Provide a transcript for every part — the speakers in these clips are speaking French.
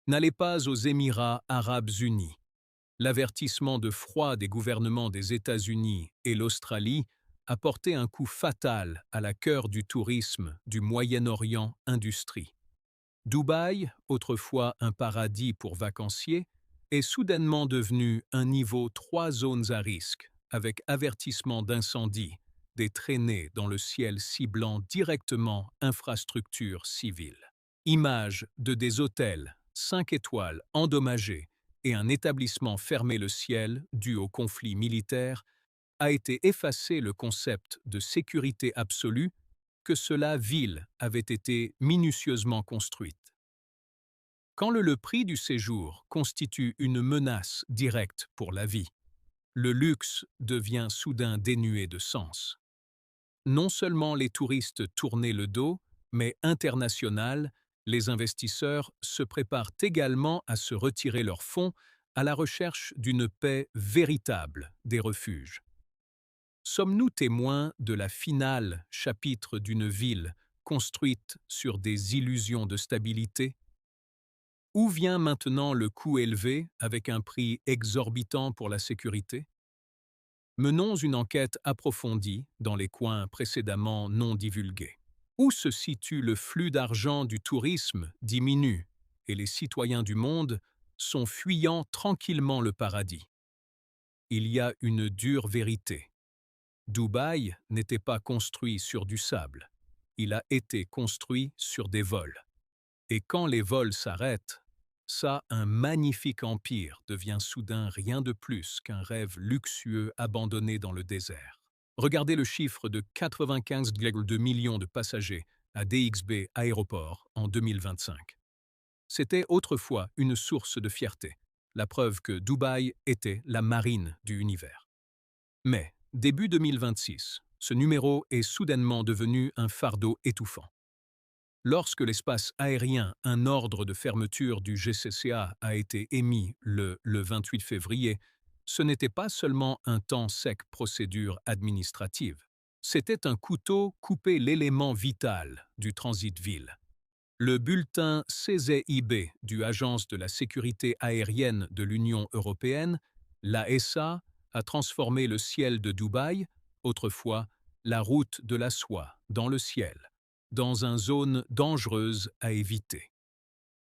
N'allez pas aux Émirats arabes unis. L'avertissement de froid des gouvernements des États-Unis et l'Australie a porté un coup fatal à la cœur du tourisme du Moyen-Orient industrie. Dubaï, autrefois un paradis pour vacanciers, est soudainement devenu un niveau 3 zones à risque, avec avertissement d'incendie, des traînées dans le ciel ciblant directement infrastructures civiles. Images de des hôtels 5 étoiles endommagés et un établissement fermé le ciel dû au conflit militaire a été effacé le concept de sécurité absolue que cela ville avait été minutieusement construite. Quand le prix du séjour constitue une menace directe pour la vie, le luxe devient soudain dénué de sens. Non seulement les touristes tournaient le dos, mais international, les investisseurs se préparent également à se retirer leurs fonds à la recherche d'une paix véritable des refuges. Sommes-nous témoins de la finale chapitre d'une ville construite sur des illusions de stabilité? Où vient maintenant le coût élevé avec un prix exorbitant pour la sécurité? Menons une enquête approfondie dans les coins précédemment non divulgués. Où se situe le flux d'argent du tourisme diminue et les citoyens du monde sont fuyant tranquillement le paradis. Il y a une dure vérité. Dubaï n'était pas construit sur du sable. Il a été construit sur des vols. Et quand les vols s'arrêtent, ça, un magnifique empire devient soudain rien de plus qu'un rêve luxueux abandonné dans le désert. Regardez le chiffre de 95,2 millions de passagers à DXB Aéroport en 2025. C'était autrefois une source de fierté, la preuve que Dubaï était la marine du univers. Mais, début 2026, ce numéro est soudainement devenu un fardeau étouffant. Lorsque l'espace aérien, un ordre de fermeture du GCCA a été émis le 28 février, ce n'était pas seulement un temps sec procédure administrative. C'était un couteau coupé l'élément vital du transit ville. Le bulletin CZIB du Agence de la sécurité aérienne de l'Union européenne, l'AESA, a transformé le ciel de Dubaï, autrefois la route de la soie, dans le ciel, dans une zone dangereuse à éviter.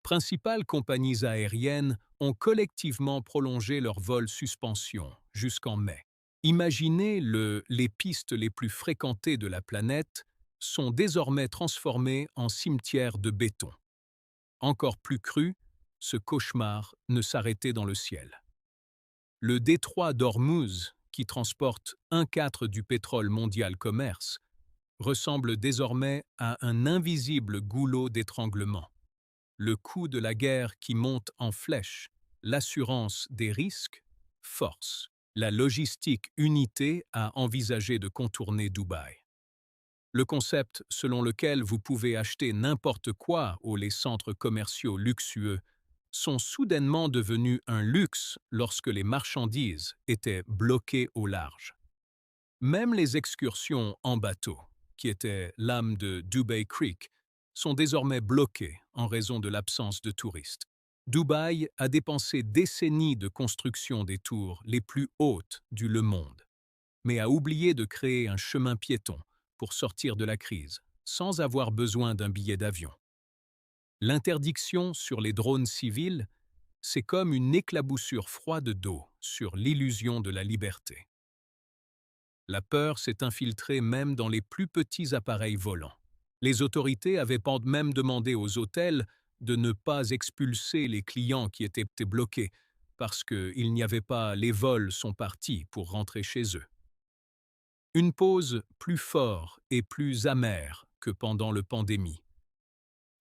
Principales compagnies aériennes ont collectivement prolongé leur vol suspension jusqu'en mai. Imaginez les pistes les plus fréquentées de la planète sont désormais transformées en cimetières de béton. Encore plus cru, ce cauchemar ne s'arrêtait dans le ciel. Le détroit d'Ormuz, qui transporte un quart du pétrole mondial commerce, ressemble désormais à un invisible goulot d'étranglement. Le coût de la guerre qui monte en flèche, l'assurance des risques, force la logistique unité à envisager de contourner Dubaï. Le concept selon lequel vous pouvez acheter n'importe quoi aux les centres commerciaux luxueux sont soudainement devenus un luxe lorsque les marchandises étaient bloquées au large. Même les excursions en bateau, qui étaient l'âme de Dubai Creek, sont désormais bloquées en raison de l'absence de touristes. Dubaï a dépensé décennies de construction des tours les plus hautes du monde, mais a oublié de créer un chemin piéton pour sortir de la crise, sans avoir besoin d'un billet d'avion. L'interdiction sur les drones civils, c'est comme une éclaboussure froide d'eau sur l'illusion de la liberté. La peur s'est infiltrée même dans les plus petits appareils volants. Les autorités avaient même demandé aux hôtels de ne pas expulser les clients qui étaient bloqués parce qu'il n'y avait pas les vols sont partis pour rentrer chez eux. Une pause plus forte et plus amère que pendant la pandémie.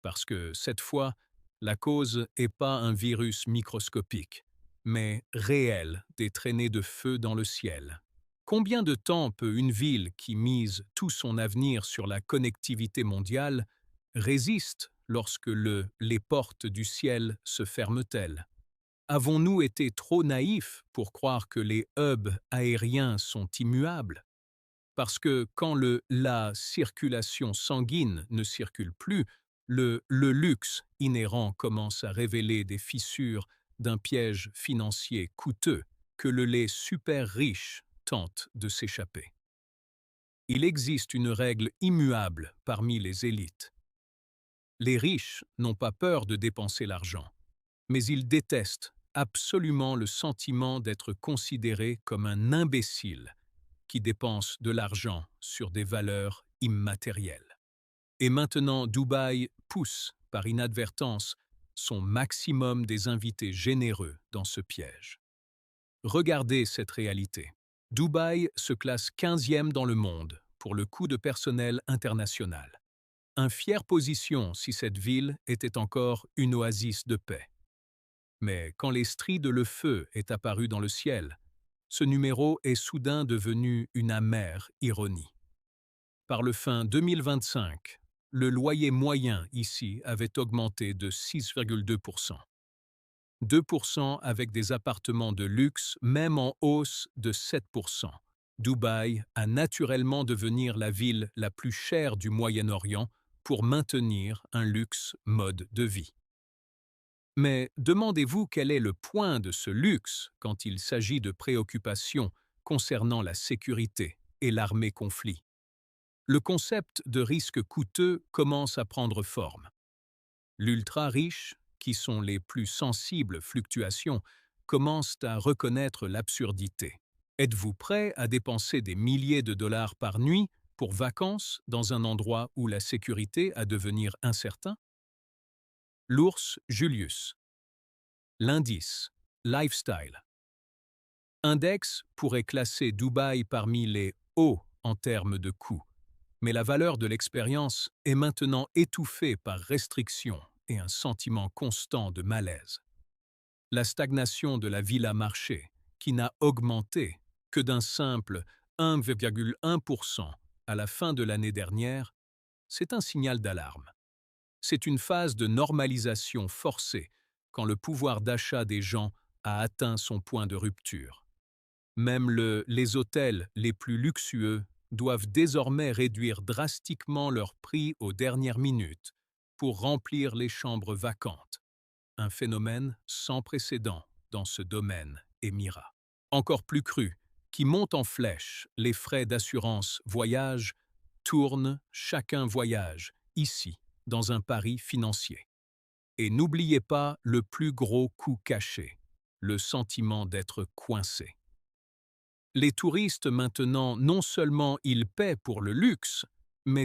Parce que cette fois, la cause n'est pas un virus microscopique, mais réel des traînées de feu dans le ciel. Combien de temps peut une ville qui mise tout son avenir sur la connectivité mondiale résiste lorsque les portes du ciel se ferment-elles? Avons-nous été trop naïfs pour croire que les hubs aériens sont immuables? Parce que quand la circulation sanguine ne circule plus, Le luxe inhérent commence à révéler des fissures d'un piège financier coûteux que le lait super riche tente de s'échapper. Il existe une règle immuable parmi les élites. Les riches n'ont pas peur de dépenser l'argent, mais ils détestent absolument le sentiment d'être considérés comme un imbécile qui dépense de l'argent sur des valeurs immatérielles. Et maintenant, Dubaï pousse, par inadvertance, son maximum des invités généreux dans ce piège. Regardez cette réalité. Dubaï se classe 15e dans le monde pour le coût de personnel international. Une fière position si cette ville était encore une oasis de paix. Mais quand l'estrie de le feu est apparu dans le ciel, ce numéro est soudain devenu une amère ironie. Par le fin 2025, le loyer moyen ici avait augmenté de 6,2%. 2% avec des appartements de luxe, même en hausse de 7%. Dubaï a naturellement devenir la ville la plus chère du Moyen-Orient pour maintenir un luxe mode de vie. Mais demandez-vous quel est le point de ce luxe quand il s'agit de préoccupations concernant la sécurité et l'armée conflit. Le concept de risque coûteux commence à prendre forme. L'ultra-riche, qui sont les plus sensibles fluctuations, commencent à reconnaître l'absurdité. Êtes-vous prêt à dépenser des milliers de dollars par nuit pour vacances dans un endroit où la sécurité a devenir incertain? L'ours Julius. L'indice Lifestyle. Index pourrait classer Dubaï parmi les hauts en termes de coûts, mais la valeur de l'expérience est maintenant étouffée par restrictions et un sentiment constant de malaise. La stagnation de la villa marché, qui n'a augmenté que d'un simple 1,1% à la fin de l'année dernière, c'est un signal d'alarme. C'est une phase de normalisation forcée quand le pouvoir d'achat des gens a atteint son point de rupture. Même les hôtels les plus luxueux doivent désormais réduire drastiquement leurs prix aux dernières minutes pour remplir les chambres vacantes. Un phénomène sans précédent dans ce domaine émirat. Encore plus cru, qui monte en flèche, les frais d'assurance voyage tournent chacun voyage, ici, dans un pari financier. Et n'oubliez pas le plus gros coût caché, le sentiment d'être coincé. Les touristes maintenant, non seulement ils paient pour le luxe, mais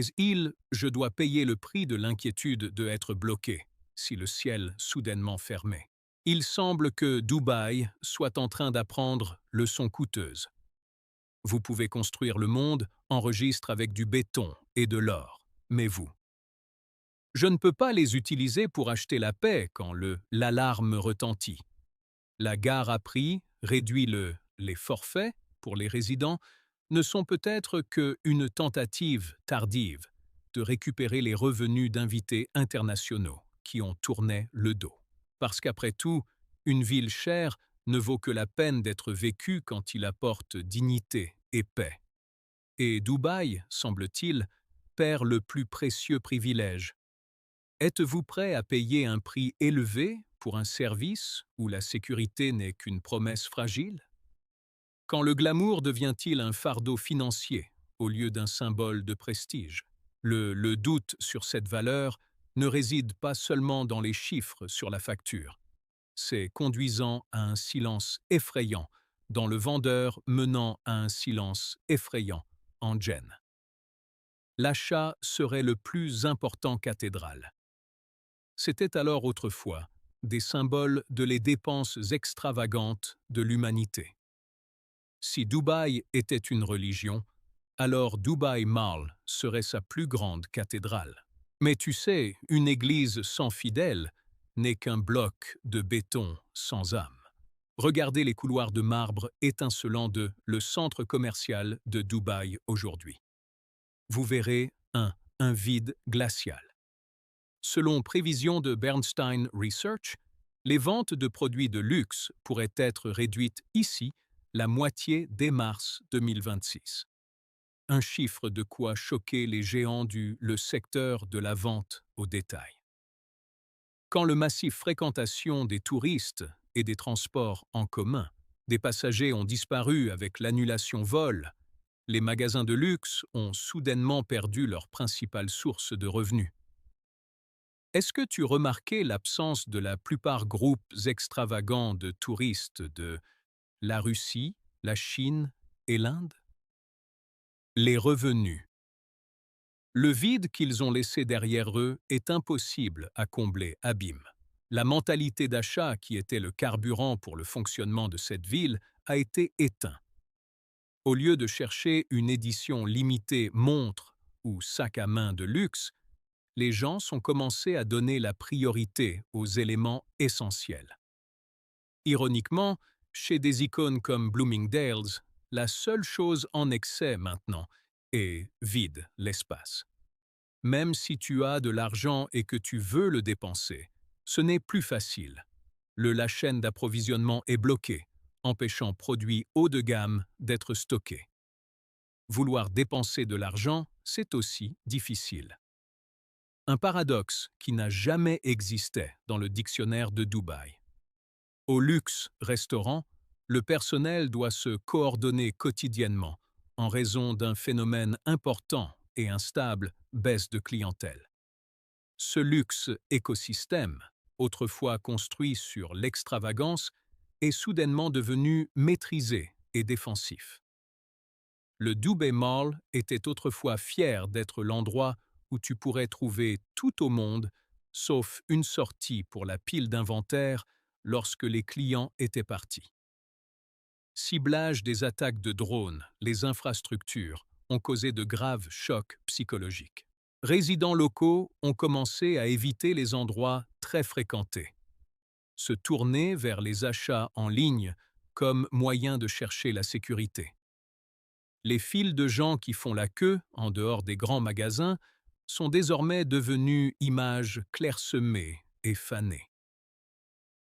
je dois payer le prix de l'inquiétude de être bloqué, si le ciel soudainement fermait. Il semble que Dubaï soit en train d'apprendre leçon coûteuse. Vous pouvez construire le monde, enregistre avec du béton et de l'or, mais vous. Je ne peux pas les utiliser pour acheter la paix quand l'alarme retentit. La gare à prix réduit les forfaits pour les résidents ne sont peut-être qu'une tentative tardive de récupérer les revenus d'invités internationaux qui ont tourné le dos. Parce qu'après tout, une ville chère ne vaut que la peine d'être vécue quand il apporte dignité et paix. Et Dubaï, semble-t-il, perd le plus précieux privilège. Êtes-vous prêt à payer un prix élevé pour un service où la sécurité n'est qu'une promesse fragile? Quand le glamour devient-il un fardeau financier au lieu d'un symbole de prestige? Le doute sur cette valeur ne réside pas seulement dans les chiffres sur la facture. C'est conduisant à un silence effrayant, dans le vendeur menant à un silence effrayant en Jen. L'achat serait le plus important cathédrale. C'était alors autrefois des symboles de les dépenses extravagantes de l'humanité. Si Dubaï était une religion, alors Dubaï Mall serait sa plus grande cathédrale. Mais tu sais, une église sans fidèles n'est qu'un bloc de béton sans âme. Regardez les couloirs de marbre étincelants de le centre commercial de Dubaï aujourd'hui. Vous verrez un vide glacial. Selon prévisions de Bernstein Research, les ventes de produits de luxe pourraient être réduites ici la moitié dès mars 2026. un chiffre de quoi choquer les géants le secteur de la vente au détail. Quand le massif fréquentation des touristes et des transports en commun des passagers ont disparu avec l'annulation vol, les magasins de luxe ont soudainement perdu leur principale source de revenus. Est-ce que tu remarquais l'absence de la plupart groupes extravagants de touristes de la Russie, la Chine et l'Inde? Les revenus. Le vide qu'ils ont laissé derrière eux est impossible à combler à Bîme. La mentalité d'achat qui était le carburant pour le fonctionnement de cette ville a été éteinte. Au lieu de chercher une édition limitée montre ou sac à main de luxe, les gens sont commencés à donner la priorité aux éléments essentiels. Ironiquement, chez des icônes comme Bloomingdale's, la seule chose en excès maintenant est vide l'espace. Même si tu as de l'argent et que tu veux le dépenser, ce n'est plus facile. La chaîne d'approvisionnement est bloquée, empêchant produits haut de gamme d'être stockés. Vouloir dépenser de l'argent, c'est aussi difficile. Un paradoxe qui n'a jamais existé dans le dictionnaire de Dubaï. Au luxe restaurant, le personnel doit se coordonner quotidiennement en raison d'un phénomène important et instable, baisse de clientèle. Ce luxe écosystème, autrefois construit sur l'extravagance, est soudainement devenu maîtrisé et défensif. Le Dubai Mall était autrefois fier d'être l'endroit où tu pourrais trouver tout au monde, sauf une sortie pour la pile d'inventaire lorsque les clients étaient partis. Ciblage des attaques de drones, les infrastructures ont causé de graves chocs psychologiques. Résidents locaux ont commencé à éviter les endroits très fréquentés, se tourner vers les achats en ligne comme moyen de chercher la sécurité. Les files de gens qui font la queue en dehors des grands magasins sont désormais devenues images clairsemées et fanées.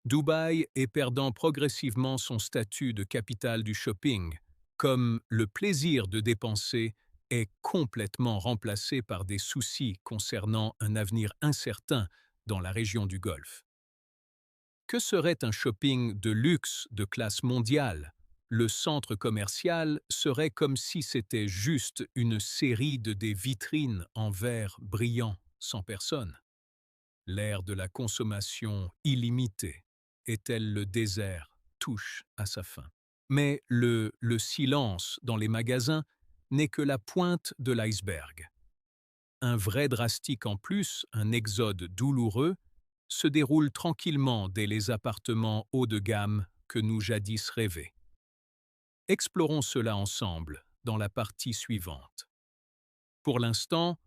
Dubaï est perdant progressivement son statut de capitale du shopping, comme le plaisir de dépenser est complètement remplacé par des soucis concernant un avenir incertain dans la région du Golfe. Que serait un shopping de luxe de classe mondiale? Le centre commercial serait comme si c'était juste une série de des vitrines en verre brillant sans personne. L'ère de la consommation illimitée et tel le désert touche à sa fin. Mais le silence dans les magasins n'est que la pointe de l'iceberg. Un vrai drastique en plus, un exode douloureux, se déroule tranquillement dès les appartements haut de gamme que nous jadis rêvés. Explorons cela ensemble dans la partie suivante. Pour l'instant,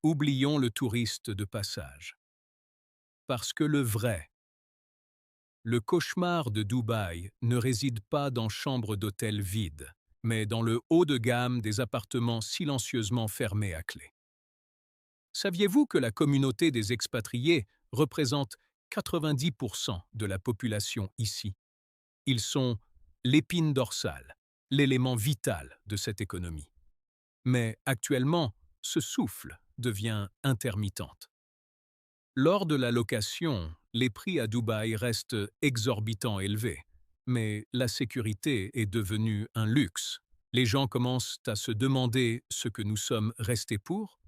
oublions le touriste de passage. Parce que le cauchemar de Dubaï ne réside pas dans chambres d'hôtel vides, mais dans le haut de gamme des appartements silencieusement fermés à clé. Saviez-vous que la communauté des expatriés représente 90% de la population ici? Ils sont l'épine dorsale, l'élément vital de cette économie. Mais actuellement, ce souffle devient intermittente. Lors de la location, les prix à Dubaï restent exorbitant élevés, mais la sécurité est devenue un luxe. Les gens commencent à se demander ce que nous sommes restés pour.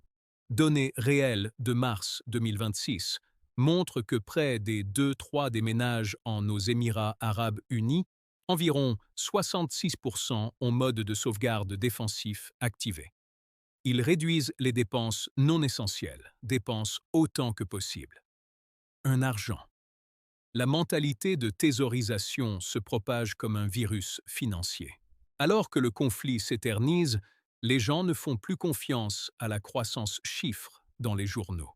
Données réelles de mars 2026 montrent que près des 2/3 des ménages en nos Émirats arabes unis, environ 66% ont mode de sauvegarde défensif activé. Ils réduisent les dépenses non essentielles, dépensent autant que possible. Un argent. La mentalité de thésaurisation se propage comme un virus financier. Alors que le conflit s'éternise, les gens ne font plus confiance à la croissance chiffre dans les journaux.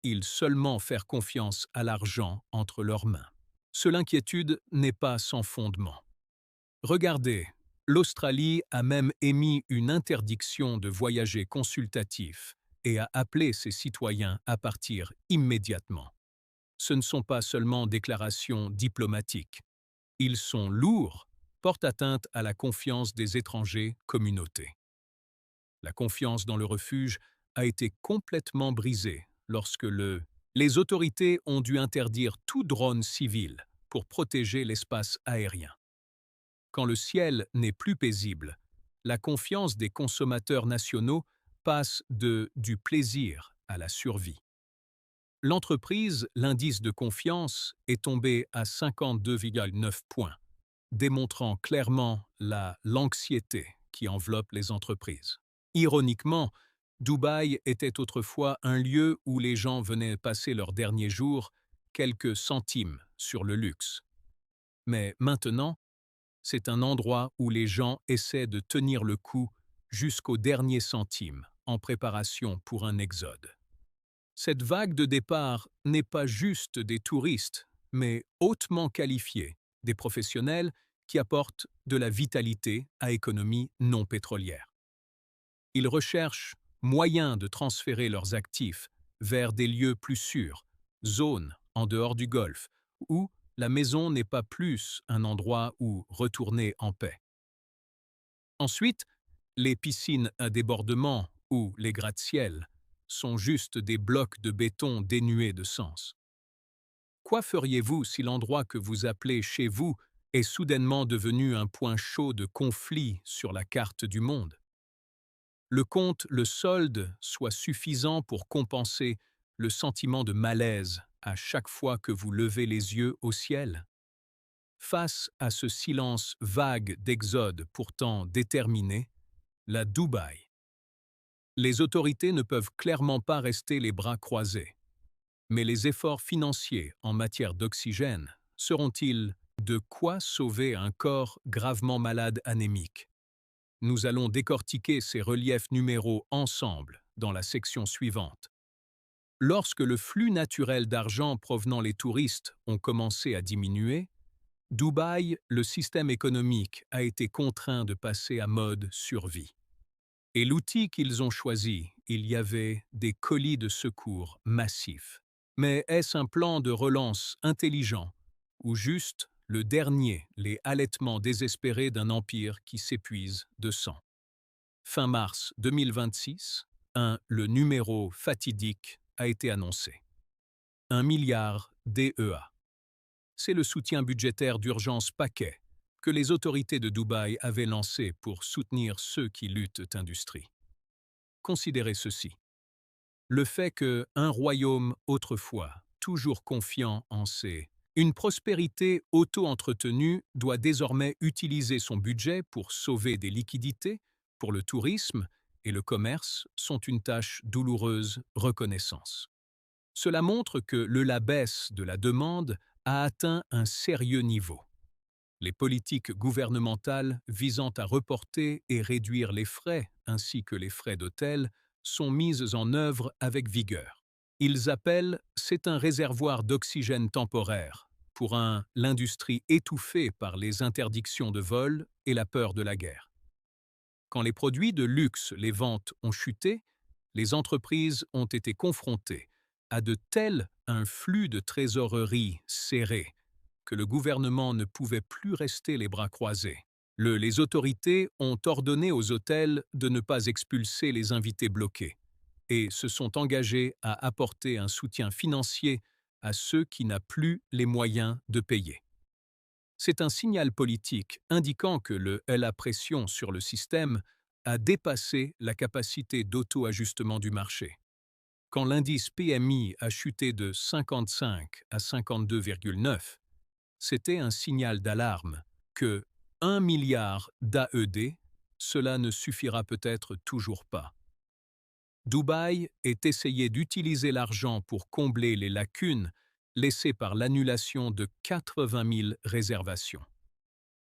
Ils seulement faire confiance à l'argent entre leurs mains. Seule inquiétude n'est pas sans fondement. Regardez, l'Australie a même émis une interdiction de voyager consultatif et a appelé ses citoyens à partir immédiatement. Ce ne sont pas seulement déclarations diplomatiques. Ils sont lourds, portent atteinte à la confiance des étrangers communautés. La confiance dans le refuge a été complètement brisée lorsque les autorités ont dû interdire tout drone civil pour protéger l'espace aérien. Quand le ciel n'est plus paisible, la confiance des consommateurs nationaux passe du plaisir à la survie. L'indice de confiance, est tombé à 52,9 points, démontrant clairement l'anxiété qui enveloppe les entreprises. Ironiquement, Dubaï était autrefois un lieu où les gens venaient passer leurs derniers jours, quelques centimes sur le luxe. Mais maintenant, c'est un endroit où les gens essaient de tenir le coup jusqu'au dernier centime en préparation pour un exode. Cette vague de départ n'est pas juste des touristes, mais hautement qualifiés, des professionnels qui apportent de la vitalité à économie non pétrolière. Ils recherchent moyens de transférer leurs actifs vers des lieux plus sûrs, zones en dehors du Golfe, où la maison n'est pas plus un endroit où retourner en paix. Ensuite, les piscines à débordement ou les gratte-ciel sont juste des blocs de béton dénués de sens. Quoi feriez-vous si l'endroit que vous appelez chez vous est soudainement devenu un point chaud de conflit sur la carte du monde? Le solde soit suffisant pour compenser le sentiment de malaise à chaque fois que vous levez les yeux au ciel? Face à ce silence vague d'exode pourtant déterminé, la Dubaï. Les autorités ne peuvent clairement pas rester les bras croisés. Mais les efforts financiers en matière d'oxygène seront-ils de quoi sauver un corps gravement malade anémique? Nous allons décortiquer ces reliefs numéraux ensemble dans la section suivante. Lorsque le flux naturel d'argent provenant les touristes ont commencé à diminuer, Dubaï, le système économique a été contraint de passer à mode survie. Et l'outil qu'ils ont choisi, il y avait des colis de secours massifs. Mais est-ce un plan de relance intelligent ou juste le dernier, les halètements désespérés d'un empire qui s'épuise de sang? Fin mars 2026, le numéro fatidique a été annoncé. 1 milliard DEA. C'est le soutien budgétaire d'urgence paquet que les autorités de Dubaï avaient lancé pour soutenir ceux qui luttent industrie. Considérez ceci. Le fait qu'un royaume autrefois, toujours confiant en une prospérité auto-entretenue doit désormais utiliser son budget pour sauver des liquidités, pour le tourisme et le commerce sont une tâche douloureuse reconnaissance. Cela montre que la baisse de la demande a atteint un sérieux niveau. Les politiques gouvernementales visant à reporter et réduire les frais ainsi que les frais d'hôtel sont mises en œuvre avec vigueur. Ils appellent « c'est un réservoir d'oxygène temporaire » pour l'industrie étouffée par les interdictions de vol et la peur de la guerre. Quand les produits de luxe, les ventes ont chuté, les entreprises ont été confrontées à un flux de trésorerie serré que le gouvernement ne pouvait plus rester les bras croisés. Les autorités ont ordonné aux hôtels de ne pas expulser les invités bloqués et se sont engagés à apporter un soutien financier à ceux qui n'ont plus les moyens de payer. C'est un signal politique indiquant que la pression sur le système a dépassé la capacité d'auto-ajustement du marché. Quand l'indice PMI a chuté de 55 à 52,9, c'était un signal d'alarme que 1 milliard d'AED, cela ne suffira peut-être toujours pas. Dubaï est essayé d'utiliser l'argent pour combler les lacunes laissées par l'annulation de 80 000 réservations.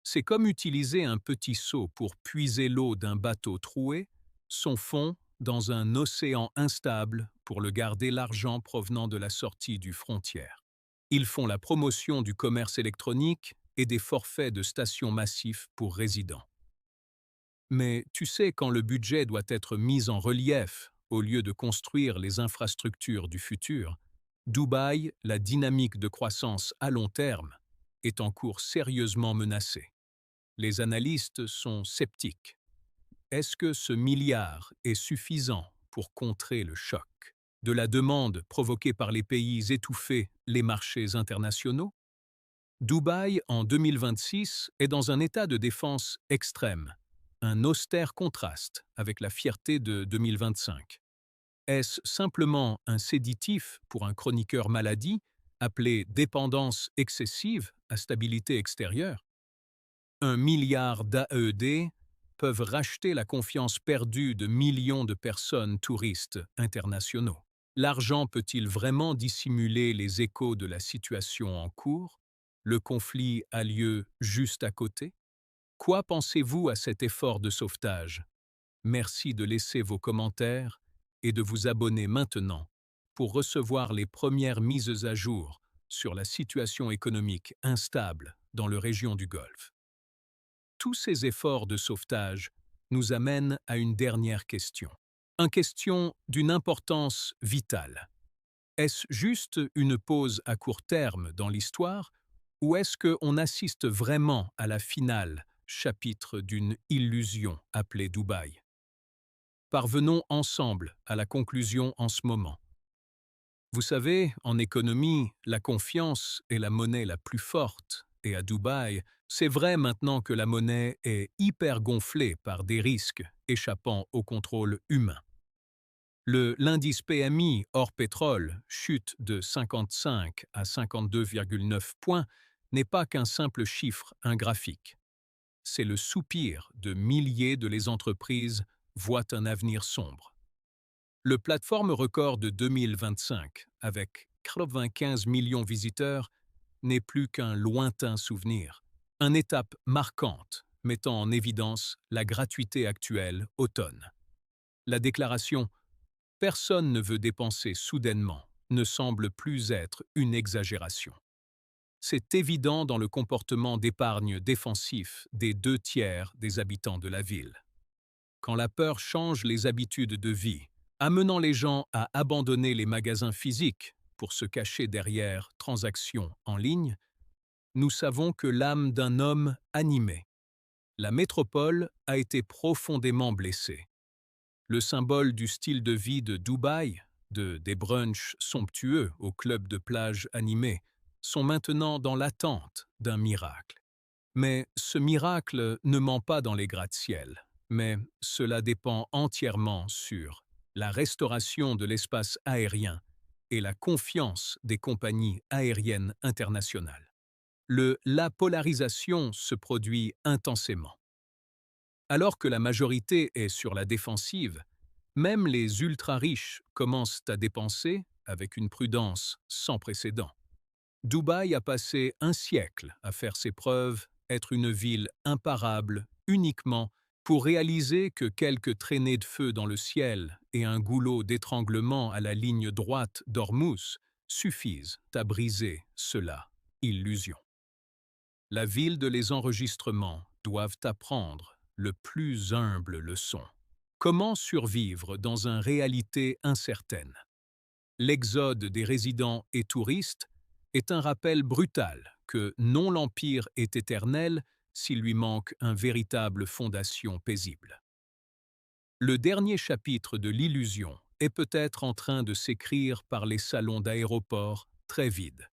C'est comme utiliser un petit seau pour puiser l'eau d'un bateau troué, son fond dans un océan instable pour le garder l'argent provenant de la sortie du frontière. Ils font la promotion du commerce électronique et des forfaits de stations massifs pour résidents. Mais tu sais, quand le budget doit être mis en relief au lieu de construire les infrastructures du futur, Dubaï, la dynamique de croissance à long terme, est en cours sérieusement menacée. Les analystes sont sceptiques. est-ce que ce milliard est suffisant pour contrer le choc de la demande provoquée par les pays étouffés, les marchés internationaux? Dubaï, en 2026, est dans un état de défense extrême, un austère contraste avec la fierté de 2025. Est-ce simplement un séditif pour un chroniqueur maladie, appelé dépendance excessive à stabilité extérieure? 1 milliard d'AED peuvent racheter la confiance perdue de millions de personnes touristes internationaux. L'argent peut-il vraiment dissimuler les échos de la situation en cours? Le conflit a lieu juste à côté? Quoi pensez-vous à cet effort de sauvetage? Merci de laisser vos commentaires et de vous abonner maintenant pour recevoir les premières mises à jour sur la situation économique instable dans la région du Golfe. Tous ces efforts de sauvetage nous amènent à une dernière question. Une question d'une importance vitale. Est-ce juste une pause à court terme dans l'histoire ou est-ce qu'on assiste vraiment à la finale, chapitre d'une illusion appelée Dubaï? Parvenons ensemble à la conclusion en ce moment. Vous savez, en économie, la confiance est la monnaie la plus forte, et à Dubaï, c'est vrai maintenant que la monnaie est hyper gonflée par des risques échappant au contrôle humain. L'indice PMI hors pétrole chute de 55 à 52,9 points n'est pas qu'un simple chiffre, un graphique. C'est le soupir de milliers de les entreprises voient un avenir sombre. Le plateforme record de 2025, avec 95 millions de visiteurs, n'est plus qu'un lointain souvenir, une étape marquante mettant en évidence la gratuité actuelle automne. La déclaration « Personne ne veut dépenser soudainement » ne semble plus être une exagération. C'est évident dans le comportement d'épargne défensif des 2 tiers des habitants de la ville. Quand la peur change les habitudes de vie, amenant les gens à abandonner les magasins physiques pour se cacher derrière transactions en ligne, nous savons que l'âme d'un homme animé, la métropole, a été profondément blessée. Le symbole du style de vie de Dubaï, des brunchs somptueux au club de plage animés, sont maintenant dans l'attente d'un miracle. Mais ce miracle ne ment pas dans les gratte-ciel, mais cela dépend entièrement sur la restauration de l'espace aérien et la confiance des compagnies aériennes internationales. La polarisation se produit intensément. Alors que la majorité est sur la défensive, même les ultra-riches commencent à dépenser avec une prudence sans précédent. Dubaï a passé un siècle à faire ses preuves, être une ville imparable uniquement pour réaliser que quelques traînées de feu dans le ciel et un goulot d'étranglement à la ligne droite d'Ormuz suffisent à briser cela, illusion. La ville de les enregistrements doivent apprendre le plus humble leçon. Comment survivre dans une réalité incertaine? L'exode des résidents et touristes est un rappel brutal que non l'Empire est éternel s'il lui manque une véritable fondation paisible. Le dernier chapitre de l'illusion est peut-être en train de s'écrire par les salons d'aéroports très vides.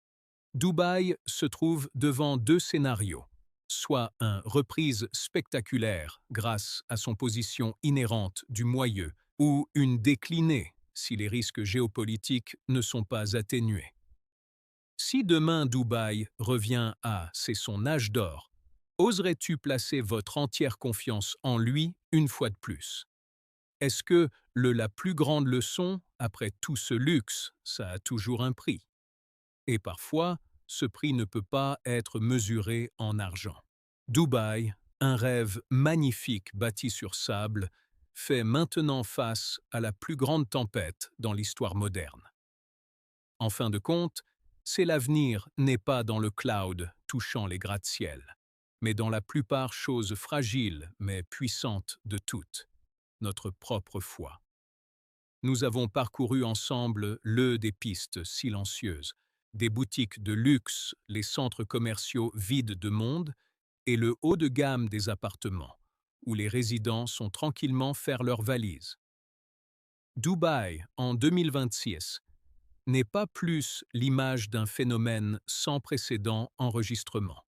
Dubaï se trouve devant 2 scénarios, soit une reprise spectaculaire grâce à son position inhérente du moyeu, ou une déclinée si les risques géopolitiques ne sont pas atténués. Si demain Dubaï revient à c'est son âge d'or, oserais-tu placer votre entière confiance en lui une fois de plus? Est-ce que la plus grande leçon, après tout ce luxe, ça a toujours un prix? Et parfois, ce prix ne peut pas être mesuré en argent. Dubaï, un rêve magnifique bâti sur sable, fait maintenant face à la plus grande tempête dans l'histoire moderne. En fin de compte, c'est l'avenir n'est pas dans le cloud touchant les gratte-ciel, mais dans la plupart choses fragiles mais puissantes de toutes, notre propre foi. Nous avons parcouru ensemble des pistes silencieuses, des boutiques de luxe, les centres commerciaux vides de monde et le haut de gamme des appartements, où les résidents sont tranquillement faire leurs valises. Dubaï, en 2026, n'est pas plus l'image d'un phénomène sans précédent enregistrement,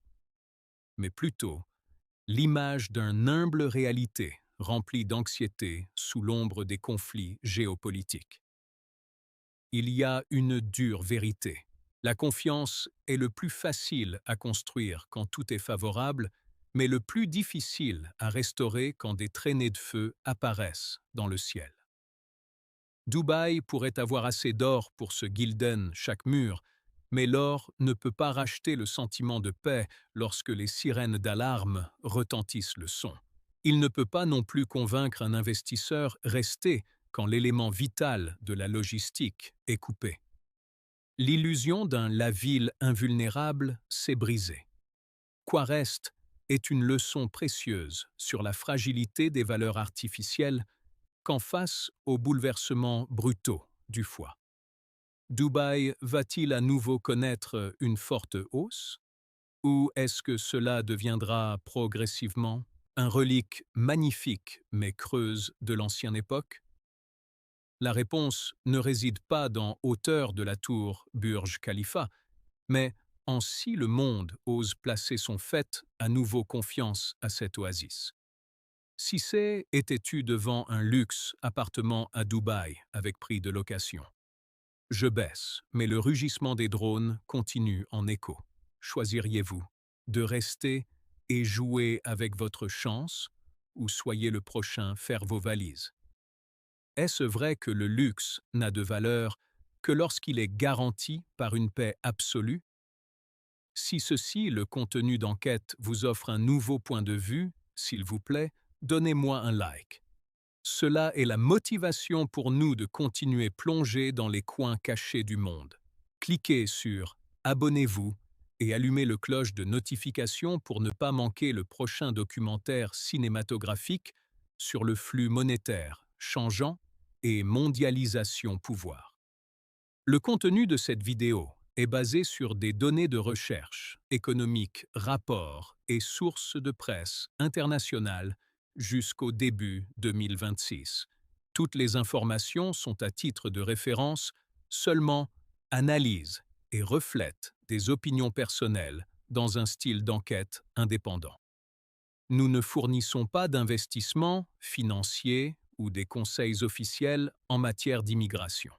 mais plutôt l'image d'une humble réalité remplie d'anxiété sous l'ombre des conflits géopolitiques. Il y a une dure vérité. La confiance est le plus facile à construire quand tout est favorable, mais le plus difficile à restaurer quand des traînées de feu apparaissent dans le ciel. Dubaï pourrait avoir assez d'or pour se gilden chaque mur, mais l'or ne peut pas racheter le sentiment de paix lorsque les sirènes d'alarme retentissent le son. Il ne peut pas non plus convaincre un investisseur resté quand l'élément vital de la logistique est coupé. L'illusion d'un la ville invulnérable s'est brisée. Quarest est une leçon précieuse sur la fragilité des valeurs artificielles qu'en face aux bouleversements brutaux du foie. Dubaï va-t-il à nouveau connaître une forte hausse? Ou est-ce que cela deviendra progressivement un relique magnifique mais creuse de l'ancienne époque? La réponse ne réside pas dans hauteur de la tour Burj Khalifa, mais en si le monde ose placer son fait à nouveau confiance à cette oasis. Si c'est étais-tu devant un luxe appartement à Dubaï avec prix de location? Je baisse, mais le rugissement des drones continue en écho. Choisiriez-vous de rester et jouer avec votre chance ou soyez le prochain faire vos valises? Est-ce vrai que le luxe n'a de valeur que lorsqu'il est garanti par une paix absolue? Si ceci, le contenu d'enquête, vous offre un nouveau point de vue, s'il vous plaît, donnez-moi un like. Cela est la motivation pour nous de continuer plonger dans les coins cachés du monde. Cliquez sur « Abonnez-vous » et allumez le cloche de notification pour ne pas manquer le prochain documentaire cinématographique sur le flux monétaire changeant et mondialisation pouvoir. Le contenu de cette vidéo est basé sur des données de recherche économiques, rapports et sources de presse internationales jusqu'au début 2026. Toutes les informations sont à titre de référence, seulement analysent et reflètent des opinions personnelles dans un style d'enquête indépendant. Nous ne fournissons pas d'investissement financier ou des conseils officiels en matière d'immigration.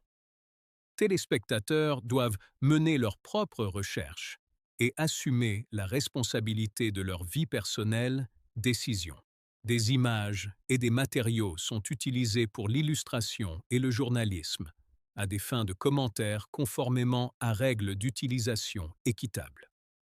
Téléspectateurs doivent mener leurs propres recherches et assumer la responsabilité de leur vie personnelle, décision. Des images et des matériaux sont utilisés pour l'illustration et le journalisme, à des fins de commentaires conformément à règles d'utilisation équitables.